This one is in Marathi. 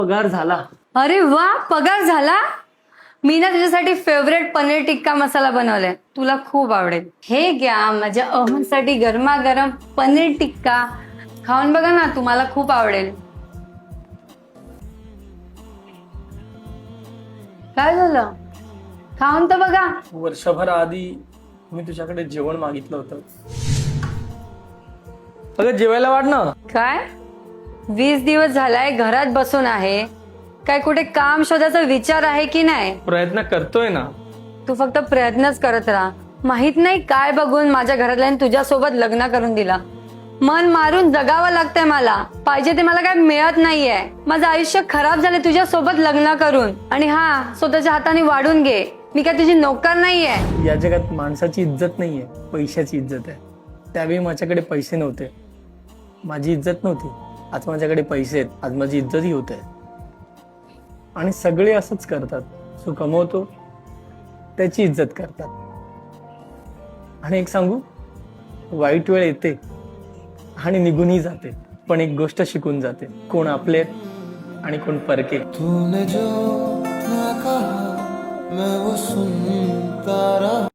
पगार झाला. अरे वा, पगार झाला. मी ना तुझ्यासाठी फेवरेट पनीर टिक्का मसाला बनवलाय, तुला खूप आवडेल. हे घ्या माझ्या अहमदसाठी गरमागरम पनीर टिक्का. खाऊन बघा ना, तुम्हाला खूप आवडेल. काय झालं? खाऊन तर बघा. वर्षभर आधी मी तुझ्याकडे जेवण मागितलं होतं. अगं जेवायला वाट ना. काय 20 दिवस झालाय घरात बसून आहे. काय कुठे काम शोधायचा विचार आहे की नाही? प्रयत्न करतोय ना. तू फक्त प्रयत्नच करत राहा. माहित नाही काय बघून माझ्या घरातल्याने तुझ्यासोबत लग्न करून दिला. मन मारून जगावं लागतंय मला. पाहिजे ते मला काय मिळत नाहीये. माझं आयुष्य खराब झालंय तुझ्या सोबत लग्न करून. आणि हा, स्वतःच्या हाताने वाढून घे. मी काय तुझी नोकर नाहीये. या जगात माणसाची इज्जत नाहीये, पैशाची इज्जत आहे. त्यावेळी माझ्याकडे पैसे नव्हते, माझी इज्जत नव्हती. आज माझ्याकडे पैसे आहेत, आज माझी इज्जतही होते. आणि सगळे असंच करतात. जो कमवतो त्याची इज्जत करतात. आणि एक सांगू, वाईट वेळ येते आणि निघूनही जाते, पण एक गोष्ट शिकून जाते, कोण आपले आणि कोण परके. तूने जो ना कहा मैं वो सुनता रहा.